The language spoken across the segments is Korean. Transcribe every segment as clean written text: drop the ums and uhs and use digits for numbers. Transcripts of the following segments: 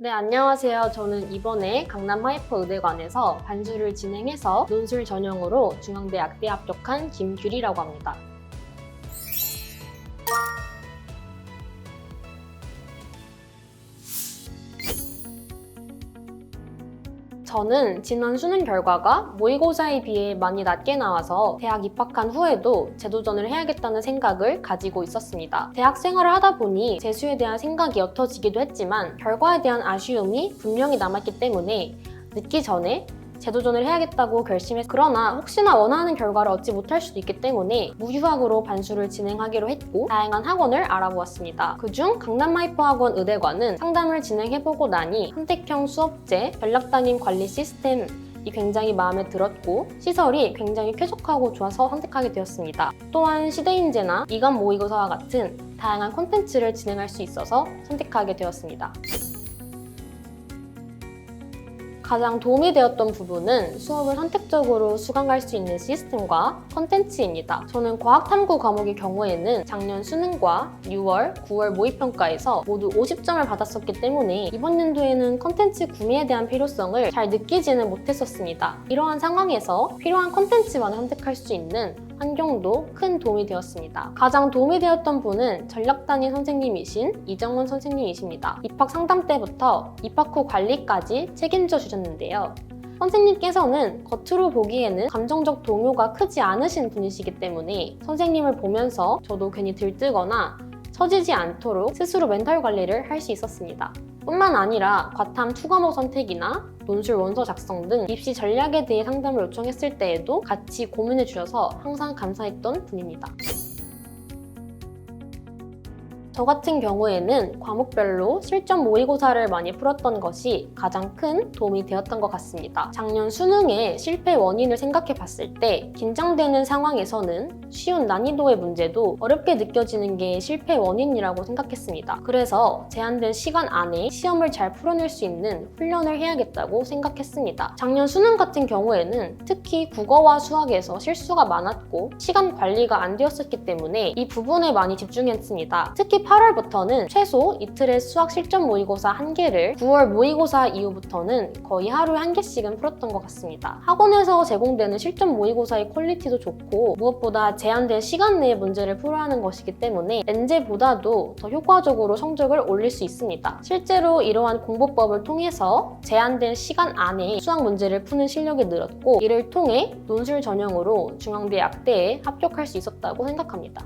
네, 안녕하세요. 저는 이번에 강남 하이퍼의대관에서 반수를 진행해서 논술 전형으로 중앙대 약대에 합격한 김규리라고 합니다. 저는 지난 수능 결과가 모의고사에 비해 많이 낮게 나와서 대학 입학한 후에도 재도전을 해야겠다는 생각을 가지고 있었습니다. 대학 생활을 하다 보니 재수에 대한 생각이 옅어지기도 했지만 결과에 대한 아쉬움이 분명히 남았기 때문에 늦기 전에 재도전을 해야겠다고 결심했어요. 그러나 혹시나 원하는 결과를 얻지 못할 수도 있기 때문에 무휴학으로 반수를 진행하기로 했고 다양한 학원을 알아보았습니다. 그중 강남하이퍼학원 의대관은 상담을 진행해보고 나니 선택형 수업제, 전략단임 관리 시스템이 굉장히 마음에 들었고 시설이 굉장히 쾌적하고 좋아서 선택하게 되었습니다. 또한 시대인재나 이감 모의고사와 같은 다양한 콘텐츠를 진행할 수 있어서 선택하게 되었습니다. 가장 도움이 되었던 부분은 수업을 선택적으로 수강할 수 있는 시스템과 컨텐츠입니다. 저는 과학탐구 과목의 경우에는 작년 수능과 6월, 9월 모의평가에서 모두 50점을 받았었기 때문에 이번 연도에는 컨텐츠 구매에 대한 필요성을 잘 느끼지는 못했었습니다. 이러한 상황에서 필요한 컨텐츠만 선택할 수 있는 환경도 큰 도움이 되었습니다. 가장 도움이 되었던 분은 전략단임 선생님이신 이정원 선생님이십니다. 입학 상담 때부터 입학 후 관리까지 책임져 주셨는데요. 선생님께서는 겉으로 보기에는 감정적 동요가 크지 않으신 분이시기 때문에 선생님을 보면서 저도 괜히 들뜨거나 처지지 않도록 스스로 멘탈 관리를 할 수 있었습니다. 뿐만 아니라 과탐 투과목 선택이나 논술 원서 작성 등 입시 전략에 대해 상담을 요청했을 때에도 같이 고민해 주셔서 항상 감사했던 분입니다. 저 같은 경우에는 과목별로 실전 모의고사를 많이 풀었던 것이 가장 큰 도움이 되었던 것 같습니다. 작년 수능의 실패 원인을 생각해 봤을 때 긴장되는 상황에서는 쉬운 난이도의 문제도 어렵게 느껴지는 게 실패 원인이라고 생각했습니다. 그래서 제한된 시간 안에 시험을 잘 풀어낼 수 있는 훈련을 해야겠다고 생각했습니다. 작년 수능 같은 경우에는 특히 국어와 수학에서 실수가 많았고 시간 관리가 안 되었었기 때문에 이 부분에 많이 집중했습니다. 특히 8월부터는 최소 이틀의 수학 실전 모의고사 1개를 9월 모의고사 이후부터는 거의 하루에 1개씩은 풀었던 것 같습니다. 학원에서 제공되는 실전 모의고사의 퀄리티도 좋고 무엇보다 제한된 시간 내에 문제를 풀어야 하는 것이기 때문에 엔제보다도 더 효과적으로 성적을 올릴 수 있습니다. 실제로 이러한 공부법을 통해서 제한된 시간 안에 수학 문제를 푸는 실력이 늘었고 이를 통해 논술 전형으로 중앙대 약대에 합격할 수 있었다고 생각합니다.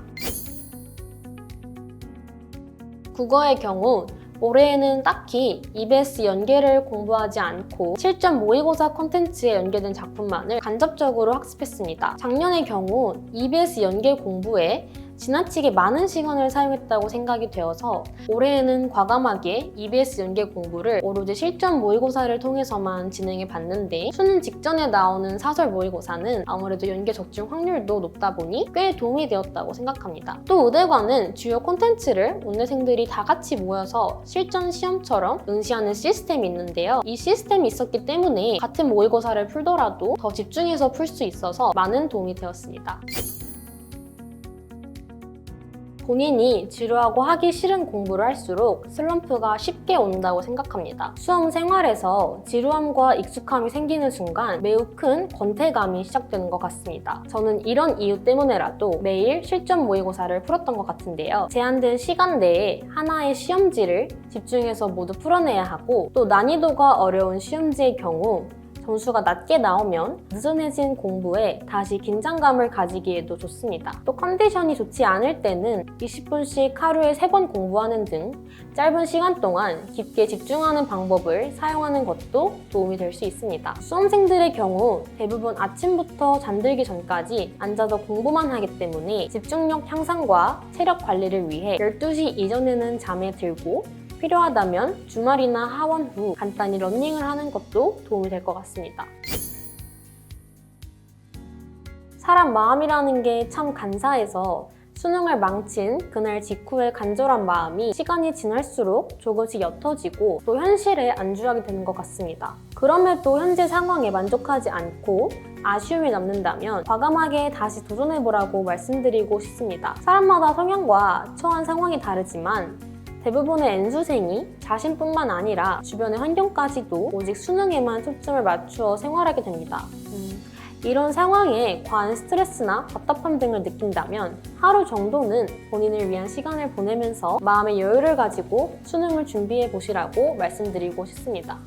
국어의 경우 올해에는 딱히 EBS 연계를 공부하지 않고 실전 모의고사 콘텐츠에 연계된 작품만을 간접적으로 학습했습니다. 작년의 경우 EBS 연계 공부에 지나치게 많은 시간을 사용했다고 생각이 되어서 올해에는 과감하게 EBS 연계 공부를 오로지 실전 모의고사를 통해서만 진행해 봤는데 수능 직전에 나오는 사설 모의고사는 아무래도 연계 적중 확률도 높다 보니 꽤 도움이 되었다고 생각합니다. 또 의대관은 주요 콘텐츠를 원내생들이 다 같이 모여서 실전 시험처럼 응시하는 시스템이 있는데요. 이 시스템이 있었기 때문에 같은 모의고사를 풀더라도 더 집중해서 풀 수 있어서 많은 도움이 되었습니다. 본인이 지루하고 하기 싫은 공부를 할수록 슬럼프가 쉽게 온다고 생각합니다. 수험 생활에서 지루함과 익숙함이 생기는 순간 매우 큰 권태감이 시작되는 것 같습니다. 저는 이런 이유 때문에라도 매일 실전 모의고사를 풀었던 것 같은데요. 제한된 시간 내에 하나의 시험지를 집중해서 모두 풀어내야 하고 또 난이도가 어려운 시험지의 경우 점수가 낮게 나오면 느슨해진 공부에 다시 긴장감을 가지기에도 좋습니다. 또 컨디션이 좋지 않을 때는 20분씩 하루에 3번 공부하는 등 짧은 시간 동안 깊게 집중하는 방법을 사용하는 것도 도움이 될 수 있습니다. 수험생들의 경우 대부분 아침부터 잠들기 전까지 앉아서 공부만 하기 때문에 집중력 향상과 체력 관리를 위해 12시 이전에는 잠에 들고 필요하다면 주말이나 하원 후 간단히 러닝을 하는 것도 도움이 될 것 같습니다. 사람 마음이라는 게 참 간사해서 수능을 망친 그날 직후의 간절한 마음이 시간이 지날수록 조금씩 옅어지고 또 현실에 안주하게 되는 것 같습니다. 그럼에도 현재 상황에 만족하지 않고 아쉬움이 남는다면 과감하게 다시 도전해보라고 말씀드리고 싶습니다. 사람마다 성향과 처한 상황이 다르지만 대부분의 N수생이 자신뿐만 아니라 주변의 환경까지도 오직 수능에만 초점을 맞추어 생활하게 됩니다. 이런 상황에 과한 스트레스나 답답함 등을 느낀다면 하루 정도는 본인을 위한 시간을 보내면서 마음의 여유를 가지고 수능을 준비해 보시라고 말씀드리고 싶습니다.